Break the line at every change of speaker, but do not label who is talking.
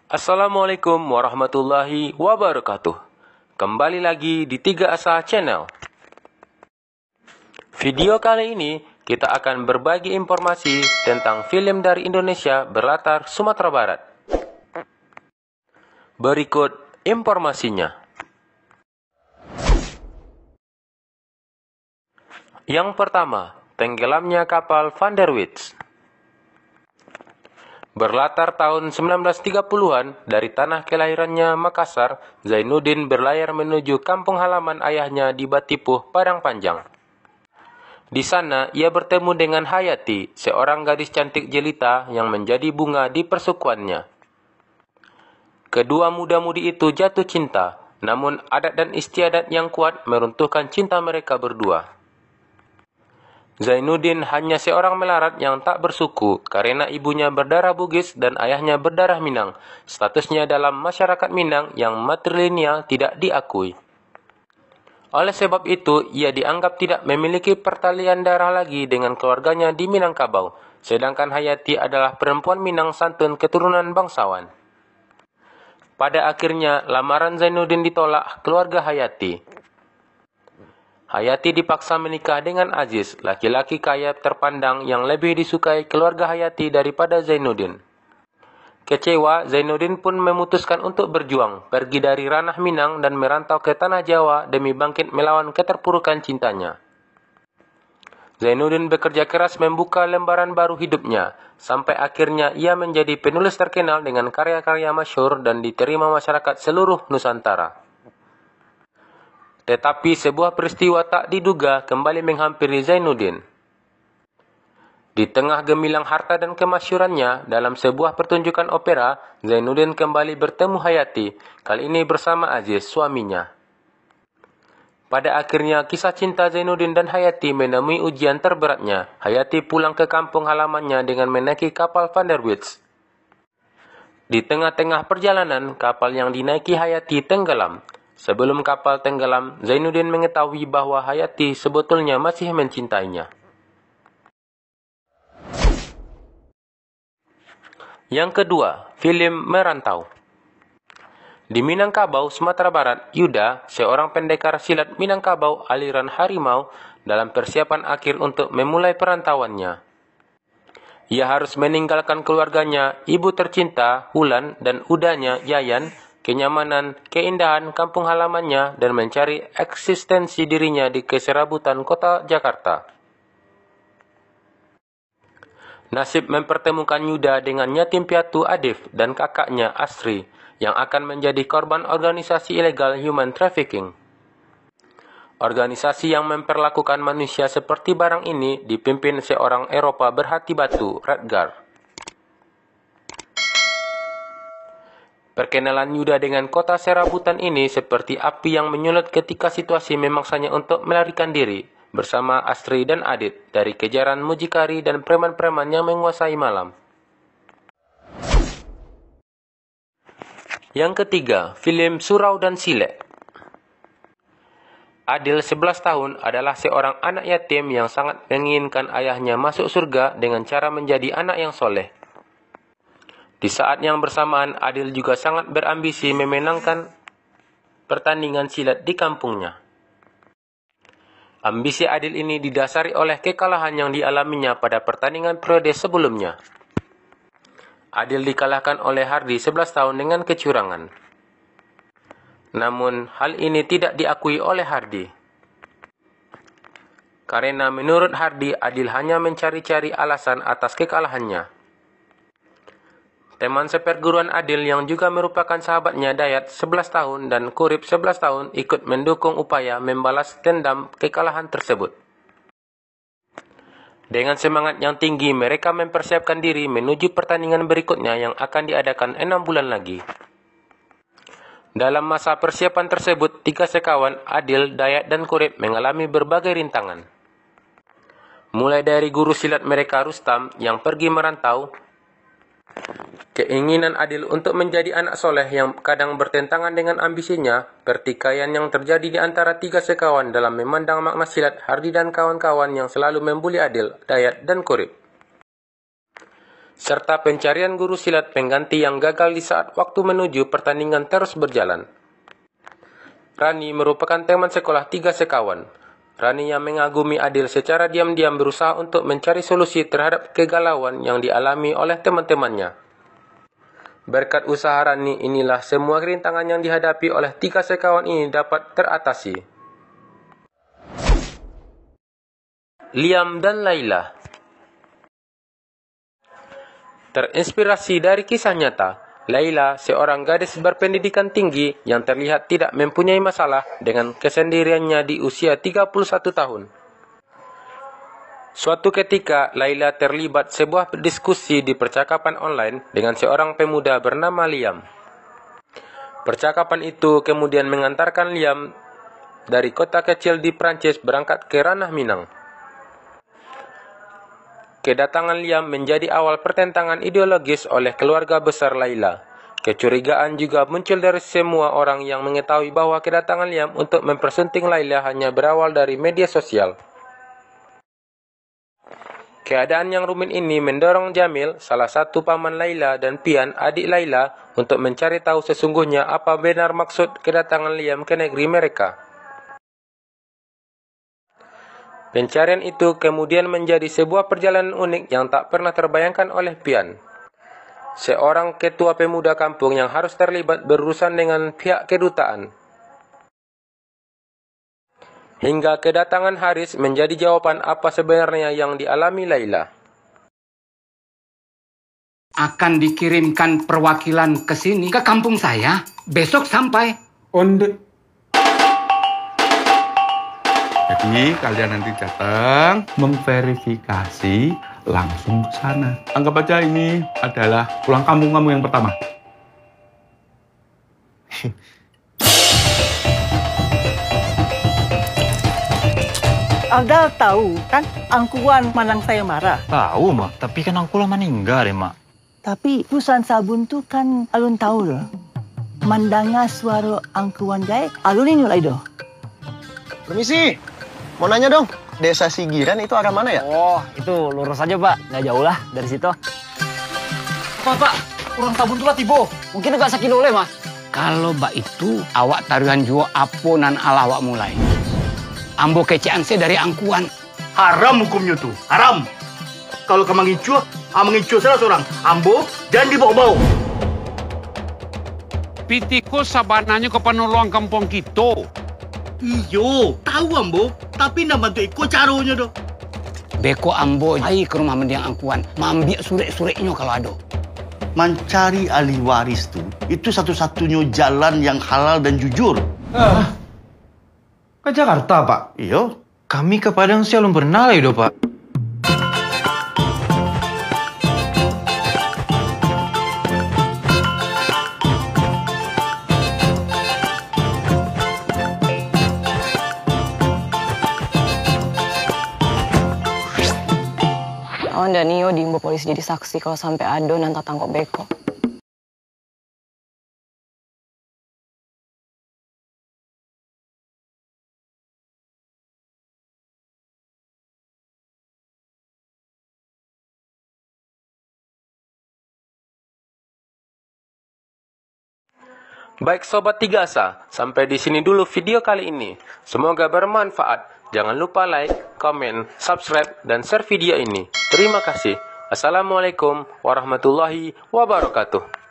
Assalamualaikum warahmatullahi wabarakatuh. Kembali lagi di 3 Asa Channel. Video kali ini kita akan berbagi informasi tentang film dari Indonesia berlatar Sumatera Barat. Berikut informasinya. Yang pertama, tenggelamnya kapal Van der Wits. Berlatar tahun 1930-an, dari tanah kelahirannya Makassar, Zainuddin berlayar menuju kampung halaman ayahnya di Batipuh, Padang Panjang. Di sana, ia bertemu dengan Hayati, seorang gadis cantik jelita yang menjadi bunga di persukuannya. Kedua muda-mudi itu jatuh cinta, namun adat dan istiadat yang kuat meruntuhkan cinta mereka berdua. Zainuddin hanya seorang melarat yang tak bersuku karena ibunya berdarah Bugis dan ayahnya berdarah Minang. Statusnya dalam masyarakat Minang yang matrilineal tidak diakui. Oleh sebab itu, ia dianggap tidak memiliki pertalian darah lagi dengan keluarganya di Minangkabau. Sedangkan Hayati adalah perempuan Minang santun keturunan bangsawan. Pada akhirnya, lamaran Zainuddin ditolak keluarga Hayati. Hayati dipaksa menikah dengan Aziz, laki-laki kaya terpandang yang lebih disukai keluarga Hayati daripada Zainuddin. Kecewa, Zainuddin pun memutuskan untuk berjuang, pergi dari ranah Minang dan merantau ke tanah Jawa demi bangkit melawan keterpurukan cintanya. Zainuddin bekerja keras membuka lembaran baru hidupnya, sampai akhirnya ia menjadi penulis terkenal dengan karya-karya masyhur dan diterima masyarakat seluruh Nusantara. Tetapi sebuah peristiwa tak diduga kembali menghampiri Zainuddin. Di tengah gemilang harta dan kemasyhurannya, dalam sebuah pertunjukan opera, Zainuddin kembali bertemu Hayati, kali ini bersama Aziz, suaminya. Pada akhirnya, kisah cinta Zainuddin dan Hayati menemui ujian terberatnya. Hayati pulang ke kampung halamannya dengan menaiki kapal Van der Wits. Di tengah-tengah perjalanan, kapal yang dinaiki Hayati tenggelam. Sebelum kapal tenggelam, Zainuddin mengetahui bahwa Hayati sebetulnya masih mencintainya. Yang kedua, film Merantau. Di Minangkabau, Sumatera Barat, Yuda, seorang pendekar silat Minangkabau aliran harimau, dalam persiapan akhir untuk memulai perantauannya. Ia harus meninggalkan keluarganya, ibu tercinta, Hulan, dan udahnya, Yayan, kenyamanan, keindahan kampung halamannya, dan mencari eksistensi dirinya di keserabutan kota Jakarta. Nasib mempertemukan Yuda dengan yatim piatu Adif dan kakaknya Asri, yang akan menjadi korban organisasi ilegal human trafficking. Organisasi yang memperlakukan manusia seperti barang ini dipimpin seorang Eropa berhati batu, Radgar. Perkenalan Yuda dengan kota serabutan ini seperti api yang menyulut ketika situasi memaksanya untuk melarikan diri bersama Astri dan Adit dari kejaran mucikari dan preman-preman yang menguasai malam. Yang ketiga, film Surau dan Silek. Adil 11 tahun adalah seorang anak yatim yang sangat menginginkan ayahnya masuk surga dengan cara menjadi anak yang soleh. Di saat yang bersamaan, Adil juga sangat berambisi memenangkan pertandingan silat di kampungnya. Ambisi Adil ini didasari oleh kekalahan yang dialaminya pada pertandingan periode sebelumnya. Adil dikalahkan oleh Hardi 11 tahun dengan kecurangan. Namun, hal ini tidak diakui oleh Hardi. Karena menurut Hardi, Adil hanya mencari-cari alasan atas kekalahannya. Teman seperguruan Adil yang juga merupakan sahabatnya Dayat 11 tahun dan Kurip 11 tahun ikut mendukung upaya membalas dendam kekalahan tersebut. Dengan semangat yang tinggi, mereka mempersiapkan diri menuju pertandingan berikutnya yang akan diadakan 6 bulan lagi. Dalam masa persiapan tersebut, 3 sekawan, Adil, Dayat, dan Kurip mengalami berbagai rintangan. Mulai dari guru silat mereka Rustam yang pergi merantau, keinginan Adil untuk menjadi anak soleh yang kadang bertentangan dengan ambisinya, pertikaian yang terjadi di antara 3 sekawan dalam memandang makna silat, Hardi dan kawan-kawan yang selalu membuli Adil, Dayat, dan Kurip. serta pencarian guru silat pengganti yang gagal di saat waktu menuju pertandingan terus berjalan. Rani merupakan teman sekolah 3 sekawan. Rani yang mengagumi Adil secara diam-diam berusaha untuk mencari solusi terhadap kegalauan yang dialami oleh teman-temannya. Berkat usaha Rani inilah semua rintangan yang dihadapi oleh 3 sekawan ini dapat teratasi. Liam dan Laila. Terinspirasi dari kisah nyata, Laila, seorang gadis berpendidikan tinggi yang terlihat tidak mempunyai masalah dengan kesendiriannya di usia 31 tahun. Suatu ketika, Laila terlibat sebuah diskusi di percakapan online dengan seorang pemuda bernama Liam. Percakapan itu kemudian mengantarkan Liam dari kota kecil di Prancis berangkat ke ranah Minang. Kedatangan Liam menjadi awal pertentangan ideologis oleh keluarga besar Laila. Kecurigaan juga muncul dari semua orang yang mengetahui bahwa kedatangan Liam untuk mempersunting Laila hanya berawal dari media sosial. Keadaan yang rumit ini mendorong Jamil, salah satu paman Laila, dan Pian, adik Laila, untuk mencari tahu sesungguhnya apa benar maksud kedatangan Liam ke negeri mereka. Pencarian itu kemudian menjadi sebuah perjalanan unik yang tak pernah terbayangkan oleh Pian, seorang ketua pemuda kampung yang harus terlibat berurusan dengan pihak kedutaan. Hingga kedatangan Haris menjadi jawaban apa sebenarnya yang dialami Laila.
Akan dikirimkan perwakilan ke sini, ke kampung saya. Besok sampai.
Jadi kalian nanti datang memverifikasi langsung ke sana. Anggap aja ini adalah pulang kampung kamu yang pertama.
Alda tahu kan angkuhan manang saya marah.
Tahu, Mak. Tapi kan aku lah meninggal ya, Mak.
Tapi perusahaan sabun tuh kan alun tahu loh. Mandanga suara angkuhan jaya alun ini lah itu.
Permisi, mau nanya dong. Desa Sigiran itu arah mana ya?
Oh, itu lurus aja, Pak. Nggak jauh lah dari situ.
Pak, orang sabun tuh lah tibo.
Mungkin agak sekilo le, Mas.
Kalau bak itu awak taruhan jua aponan ala awak mulai. Ambo kecean saya dari angkuan.
Haram hukumnya tuh, haram. Kalau kamu mengicu, mengicu salah seorang. Ambo dan dibawa-bawa.
Pitiko sabananya ke penolong kampung kita.
Iyo, tahu Ambo. Tapi nak bantu ikut caranya dong.
Beko ambo ai ke rumah mendiang angkuan. Mambiak surek-sureknya kalau ada.
Mencari ahli waris tuh, itu satu-satunya jalan yang halal dan jujur.
Ke Jakarta, Pak?
Iyo.
Kami ke Padang sih belum pernah lah, Pak.
Awan dan Nio diimbau polisi jadi saksi kalau sampai Ado nanti tangkap Beko.
Baik Sobat Tigasa, sampai di sini dulu video kali ini. Semoga bermanfaat. Jangan lupa like, komen, subscribe, dan share video ini. Terima kasih. Assalamualaikum warahmatullahi wabarakatuh.